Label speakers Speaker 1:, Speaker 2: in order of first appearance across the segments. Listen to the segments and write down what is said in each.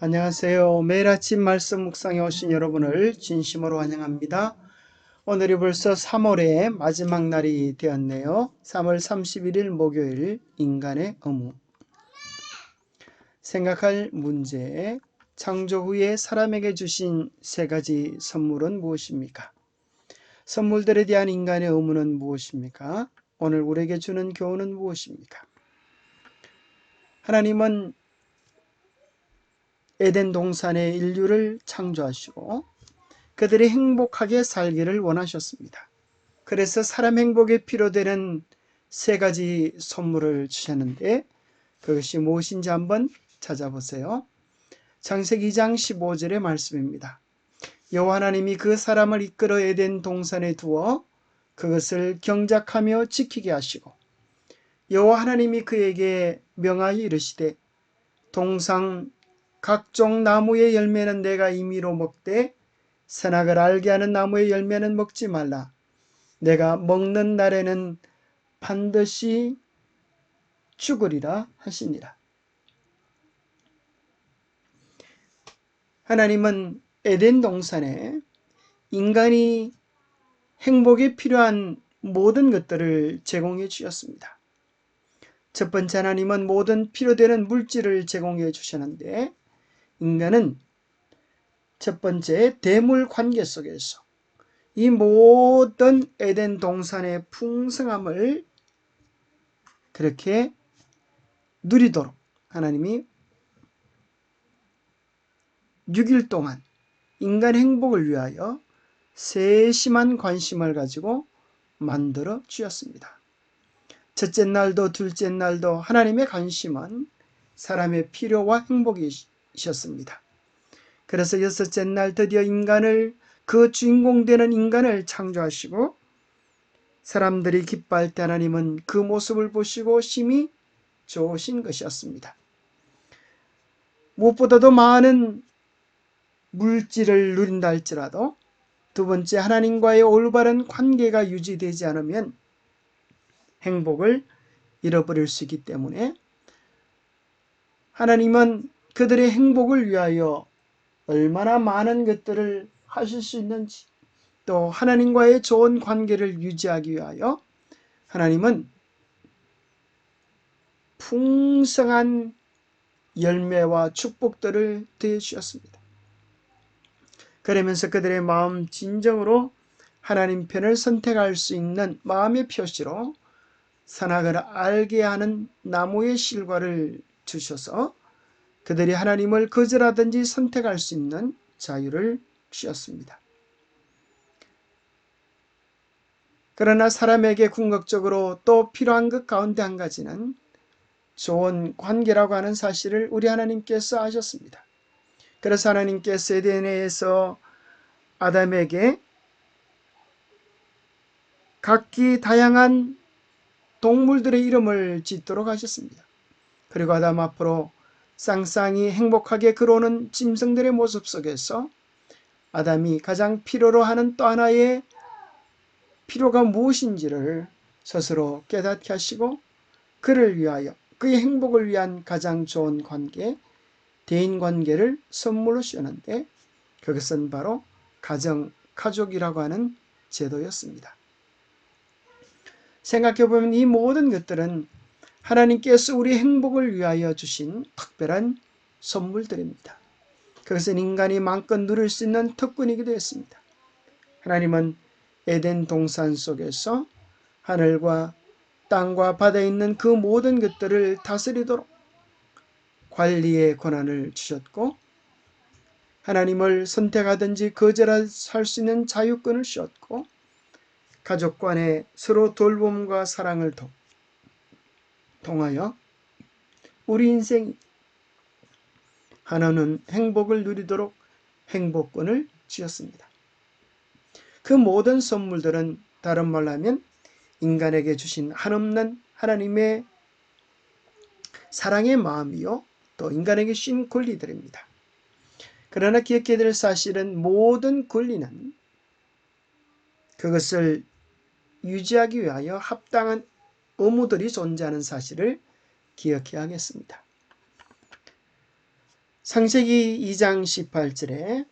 Speaker 1: 안녕하세요. 매일 아침 말씀 묵상에 오신 여러분을 진심으로 환영합니다. 오늘이 벌써 3월의 마지막 날이 되었네요. 3월 31일 목요일 인간의 의무. 생각할 문제. 창조 후에 사람에게 주신 세 가지 선물은 무엇입니까? 선물들에 대한 인간의 의무는 무엇입니까? 오늘 우리에게 주는 교훈은 무엇입니까? 하나님은 에덴 동산의 인류를 창조하시고 그들이 행복하게 살기를 원하셨습니다. 그래서 사람 행복에 필요되는 세 가지 선물을 주셨는데 그것이 무엇인지 한번 찾아보세요. 창세기 2장 15절의 말씀입니다. 여호와 하나님이 그 사람을 이끌어 에덴 동산에 두어 그것을 경작하며 지키게 하시고 여호와 하나님이 그에게 명하여 이르시되 동산 각종 나무의 열매는 내가 임의로 먹되 선악을 알게 하는 나무의 열매는 먹지 말라. 내가 먹는 날에는 반드시 죽으리라 하시니라. 하나님은 에덴 동산에 인간이 행복에 필요한 모든 것들을 제공해 주셨습니다. 첫 번째, 하나님은 모든 필요되는 물질을 제공해 주셨는데 인간은 첫 번째 대물 관계 속에서 이 모든 에덴 동산의 풍성함을 그렇게 누리도록 하나님이 6일 동안 인간 행복을 위하여 세심한 관심을 가지고 만들어 주었습니다. 첫째 날도 둘째 날도 하나님의 관심은 사람의 필요와 행복이셨습니다. 그래서 여섯째 날 드디어 인간을 그 주인공 되는 인간을 창조하시고 사람들이 기뻐할 때 하나님은 그 모습을 보시고 심히 좋으신 것이었습니다. 무엇보다도 많은 물질을 누린다 할지라도 두 번째, 하나님과의 올바른 관계가 유지되지 않으면 행복을 잃어버릴 수 있기 때문에 하나님은 그들의 행복을 위하여 얼마나 많은 것들을 하실 수 있는지, 또 하나님과의 좋은 관계를 유지하기 위하여 하나님은 풍성한 열매와 축복들을 더해 주셨습니다. 그러면서 그들의 마음 진정으로 하나님 편을 선택할 수 있는 마음의 표시로 선악을 알게 하는 나무의 실과를 주셔서 그들이 하나님을 거절하든지 선택할 수 있는 자유를 주셨습니다. 그러나 사람에게 궁극적으로 또 필요한 것 가운데 한 가지는 좋은 관계라고 하는 사실을 우리 하나님께서 아셨습니다. 그래서 하나님께서 에덴에서 아담에게 각기 다양한 동물들의 이름을 짓도록 하셨습니다. 그리고 아담 앞으로 쌍쌍이 행복하게 걸어오는 짐승들의 모습 속에서 아담이 가장 필요로 하는 또 하나의 필요가 무엇인지를 스스로 깨닫게 하시고 그를 위하여 그의 행복을 위한 가장 좋은 관계, 대인관계를 선물로 주셨는데 그것은 바로 가족이라고 하는 제도였습니다. 생각해보면 이 모든 것들은 하나님께서 우리 행복을 위하여 주신 특별한 선물들입니다. 그것은 인간이 마음껏 누릴 수 있는 특권이기도 했습니다. 하나님은 에덴 동산 속에서 하늘과 땅과 바다에 있는 그 모든 것들을 다스리도록 관리의 권한을 주셨고 하나님을 선택하든지 거절할 수 있는 자유권을 주셨고 가족 간에 서로 돌봄과 사랑을 통하여 우리 인생 하나는 행복을 누리도록 행복권을 주셨습니다. 그 모든 선물들은 다른 말로 하면 인간에게 주신 한없는 하나님의 사랑의 마음이요 또 인간에게 주신 권리들입니다. 그러나 기억해야 될 사실은 모든 권리는 그것을 유지하기 위하여 합당한 의무들이 존재하는 사실을 기억해야 하겠습니다. 창세기 2장 18절에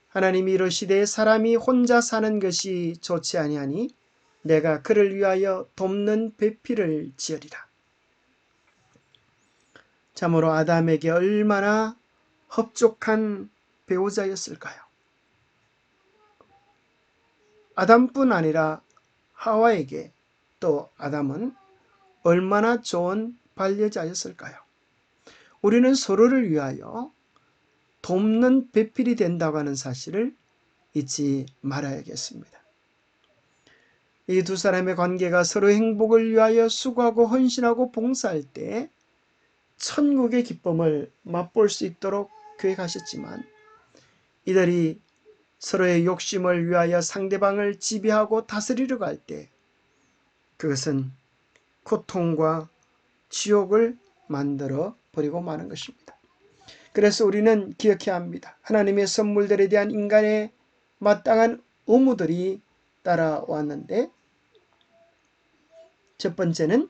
Speaker 1: 하나님이 이르시되 사람이 혼자 사는 것이 좋지 아니하니 내가 그를 위하여 돕는 배필을 지으리라. 참으로 아담에게 얼마나 흡족한 배우자였을까요? 아담뿐 아니라 하와에게 또 아담은 얼마나 좋은 반려자였을까요? 우리는 서로를 위하여 돕는 배필이 된다고 하는 사실을 잊지 말아야겠습니다. 이 두 사람의 관계가 서로의 행복을 위하여 수고하고 헌신하고 봉사할 때 천국의 기쁨을 맛볼 수 있도록 계획하셨지만 이들이 서로의 욕심을 위하여 상대방을 지배하고 다스리려고 할 때 그것은 고통과 지옥을 만들어 버리고 마는 것입니다. 그래서 우리는 기억해야 합니다. 하나님의 선물들에 대한 인간의 마땅한 의무들이 따라왔는데 첫 번째는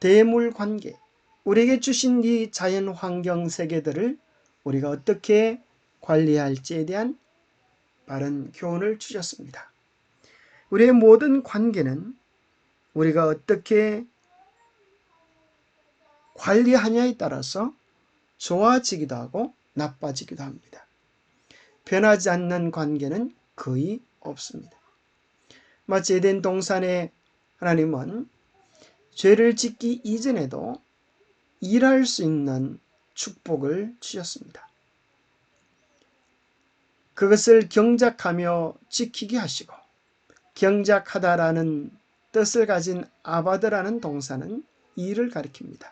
Speaker 1: 대물관계, 우리에게 주신 이 자연 환경 세계들을 우리가 어떻게 관리할지에 대한 바른 교훈을 주셨습니다. 우리의 모든 관계는 우리가 어떻게 관리하냐에 따라서 좋아지기도 하고 나빠지기도 합니다. 변하지 않는 관계는 거의 없습니다. 마치 에덴 동산에 하나님은 죄를 짓기 이전에도 일할 수 있는 축복을 주셨습니다. 그것을 경작하며 지키게 하시고 경작하다라는 뜻을 가진 아바드라는 동사는 일을 가리킵니다.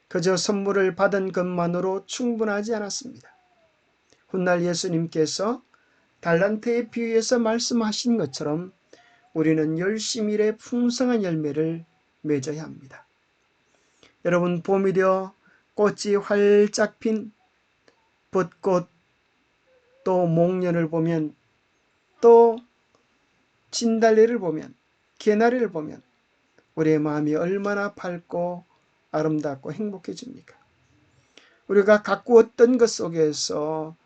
Speaker 1: 그저 선물을 받은 것만으로 충분하지 않았습니다. 훗날 예수님께서 달란트의 비유에서 말씀하신 것처럼 우리는 열심히 일해 풍성한 열매를 맺어야 합니다. 여러분, 봄이 되어 꽃이 활짝 핀 벚꽃 또 목련을 보면 또 진달래를 보면 개나리를 보면 우리의 마음이 얼마나 밝고 아름답고 행복해집니까? 우리가 가꾸었던 것 속에서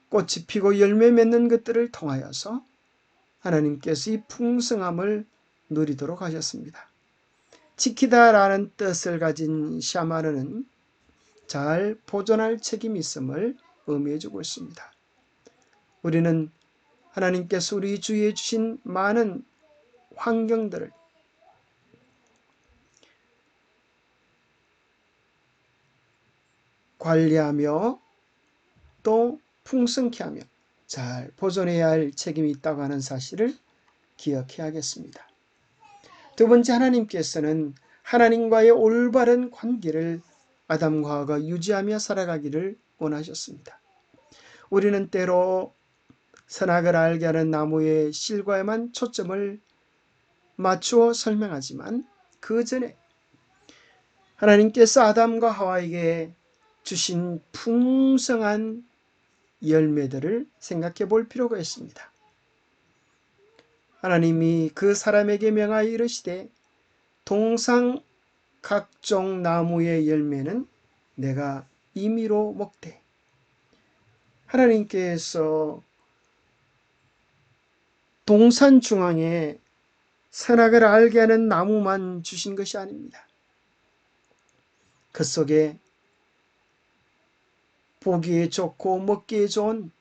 Speaker 1: 꽃이 피고 열매 맺는 것들을 통하여서 하나님께서 이 풍성함을 누리도록 하셨습니다. 지키다라는 뜻을 가진 샤마르는 잘 보존할 책임이 있음을 의미해주고 있습니다. 우리는 하나님께서 우리 주위에 주신 많은 환경들을 관리하며 또 풍성케 하며 잘 보존해야 할 책임이 있다고 하는 사실을 기억해야겠습니다. 두 번째, 하나님께서는 하나님과의 올바른 관계를 아담과 하와가 유지하며 살아가기를 원하셨습니다. 우리는 때로 선악을 알게 하는 나무의 실과에만 초점을 맞추어 설명하지만 그 전에 하나님께서 아담과 하와에게 주신 풍성한 열매들을 생각해 볼 필요가 있습니다. 하나님이 그 사람에게 명하여 이르시되 동상 각종 나무의 열매는 내가 임의로 먹되. 하나님께서 동산 중앙에 선악을 알게 하는 나무만 주신 것이 아닙니다. 그 속에 보기에 좋고 먹기에 좋은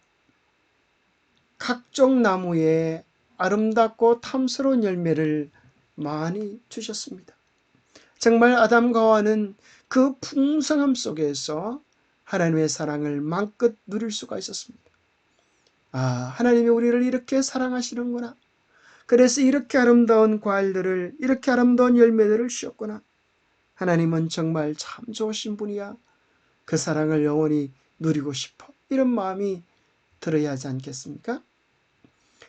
Speaker 1: 각종 나무의 아름답고 탐스러운 열매를 많이 주셨습니다. 정말 아담과 하와는 그 풍성함 속에서 하나님의 사랑을 마음껏 누릴 수가 있었습니다. 아, 하나님이 우리를 이렇게 사랑하시는구나. 그래서 이렇게 아름다운 과일들을, 이렇게 아름다운 열매들을 주셨구나. 하나님은 정말 참 좋으신 분이야. 그 사랑을 영원히 누리고 싶어. 이런 마음이 들어야 하지 않겠습니까?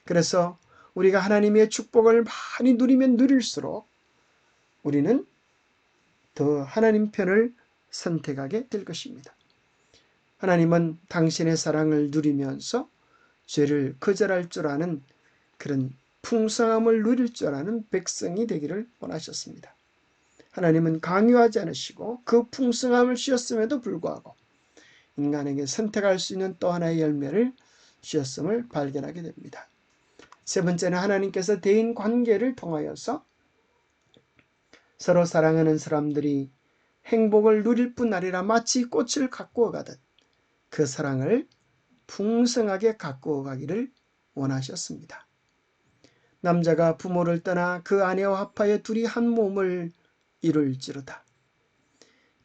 Speaker 1: 그래서 우리가 하나님의 축복을 많이 누리면 누릴수록 우리는 더 하나님 편을 선택하게 될 것입니다. 하나님은 당신의 사랑을 누리면서 죄를 거절할 줄 아는 그런 풍성함을 누릴 줄 아는 백성이 되기를 원하셨습니다. 하나님은 강요하지 않으시고 그 풍성함을 주셨음에도 불구하고 인간에게 선택할 수 있는 또 하나의 열매를 주셨음을 발견하게 됩니다. 세 번째는 하나님께서 대인 관계를 통하여서 서로 사랑하는 사람들이 행복을 누릴 뿐 아니라 마치 꽃을 가꾸어 가듯 그 사랑을 풍성하게 가꾸어 가기를 원하셨습니다. 남자가 부모를 떠나 그 아내와 합하여 둘이 한 몸을 이룰지로다.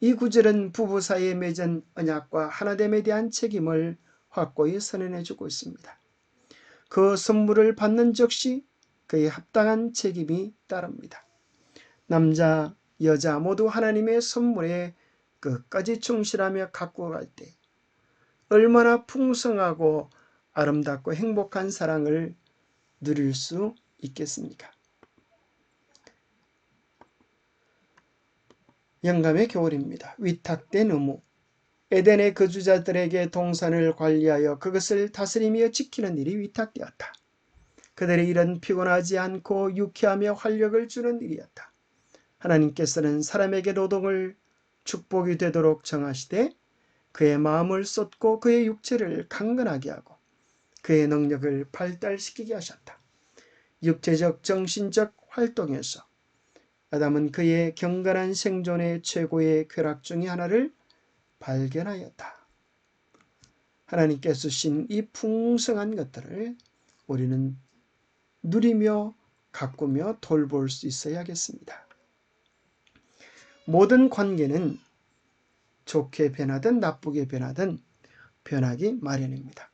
Speaker 1: 이 구절은 부부 사이에 맺은 언약과 하나됨에 대한 책임을 확고히 선언해주고 있습니다. 그 선물을 받는 즉시 그에 합당한 책임이 따릅니다. 남자, 여자 모두 하나님의 선물에 끝까지 충실하며 가꾸어 갈 때 얼마나 풍성하고 아름답고 행복한 사랑을 누릴 수 있겠습니까? 영감의 교훈입니다. 위탁된 의무. 에덴의 거주자들에게 동산을 관리하여 그것을 다스리며 지키는 일이 위탁되었다. 그들의 일은 피곤하지 않고 유쾌하며 활력을 주는 일이었다. 하나님께서는 사람에게 노동을 축복이 되도록 정하시되 그의 마음을 쏟고 그의 육체를 강건하게 하고 그의 능력을 발달시키게 하셨다. 육체적 정신적 활동에서 아담은 그의 경건한 생존의 최고의 쾌락 중의 하나를 발견하였다. 하나님께서 주신 이 풍성한 것들을 우리는 누리며 가꾸며 돌볼 수 있어야겠습니다. 모든 관계는 좋게 변하든 나쁘게 변하든 변하기 마련입니다.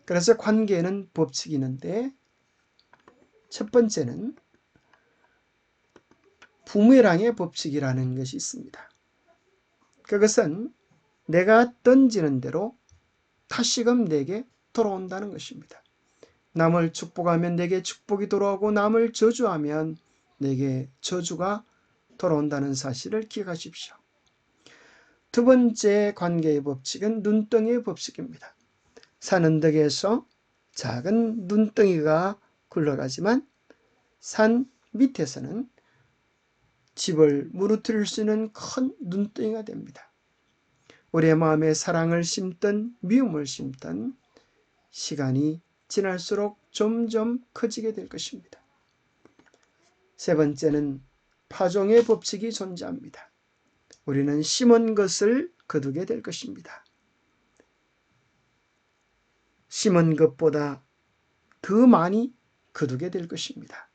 Speaker 1: 그래서 관계에는 법칙이 있는데 첫 번째는 부메랑의 법칙이라는 것이 있습니다. 그것은 내가 던지는 대로 다시금 내게 돌아온다는 것입니다. 남을 축복하면 내게 축복이 돌아오고 남을 저주하면 내게 저주가 돌아온다는 사실을 기억하십시오. 두 번째 관계의 법칙은 눈덩이의 법칙입니다. 산 언덕에서 작은 눈덩이가 굴러가지만 산 밑에서는 집을 무너뜨릴 수 있는 큰 눈덩이가 됩니다. 우리의 마음에 사랑을 심든 미움을 심든 시간이 지날수록 점점 커지게 될 것입니다. 세 번째는 파종의 법칙이 존재합니다. 우리는 심은 것을 거두게 될 것입니다. 심은 것보다 더 많이 거두게 될 것입니다.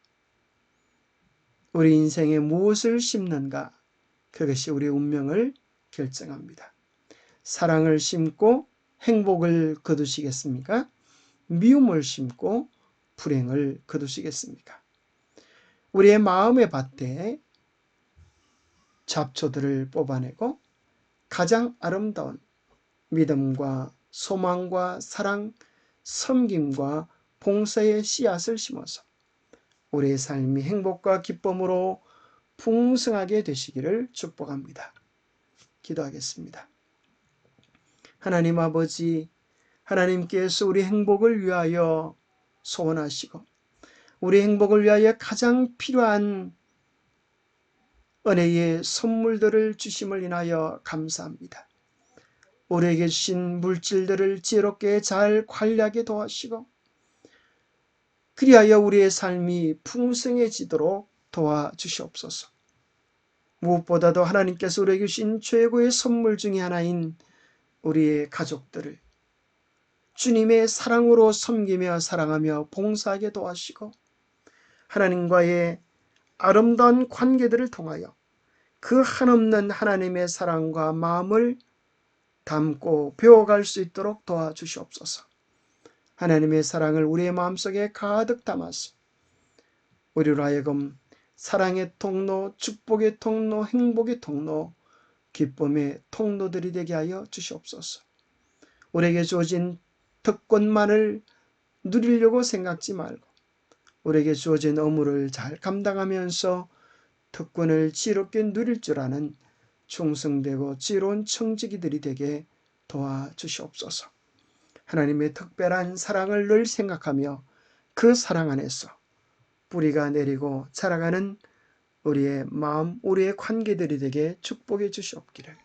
Speaker 1: 우리 인생에 무엇을 심는가? 그것이 우리의 운명을 결정합니다. 사랑을 심고 행복을 거두시겠습니까? 미움을 심고 불행을 거두시겠습니까? 우리의 마음의 밭에 잡초들을 뽑아내고 가장 아름다운 믿음과 소망과 사랑, 섬김과 봉사의 씨앗을 심어서 우리의 삶이 행복과 기쁨으로 풍성하게 되시기를 축복합니다. 기도하겠습니다. 하나님 아버지, 하나님께서 우리 행복을 위하여 소원하시고 우리 행복을 위하여 가장 필요한 은혜의 선물들을 주심을 인하여 감사합니다. 우리에게 주신 물질들을 지혜롭게 잘 관리하게 도와주시고 그리하여 우리의 삶이 풍성해지도록 도와주시옵소서. 무엇보다도 하나님께서 우리에게 주신 최고의 선물 중에 하나인 우리의 가족들을 주님의 사랑으로 섬기며 사랑하며 봉사하게 도와주시고 하나님과의 아름다운 관계들을 통하여 그 한없는 하나님의 사랑과 마음을 담고 배워갈 수 있도록 도와주시옵소서. 하나님의 사랑을 우리의 마음속에 가득 담아서 우리로 하여금 사랑의 통로, 축복의 통로, 행복의 통로, 기쁨의 통로들이 되게 하여 주시옵소서. 우리에게 주어진 특권만을 누리려고 생각지 말고 우리에게 주어진 의무를 잘 감당하면서 특권을 지혜롭게 누릴 줄 아는 충성되고 지혜로운 청지기들이 되게 도와주시옵소서. 하나님의 특별한 사랑을 늘 생각하며 그 사랑 안에서 뿌리가 내리고 자라가는 우리의 마음, 우리의 관계들이 되게 축복해 주시옵기를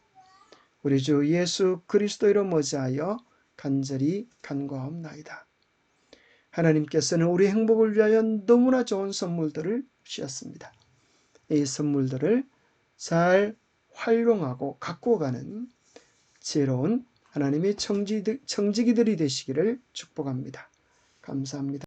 Speaker 1: 우리 주 예수 그리스도로 머지하여 간절히 간구하옵나이다. 하나님께서는 우리 행복을 위하여 너무나 좋은 선물들을 주셨습니다. 이 선물들을 잘 활용하고 갖고 가는 지혜로운 하나님의 청지기들이 되시기를 축복합니다. 감사합니다.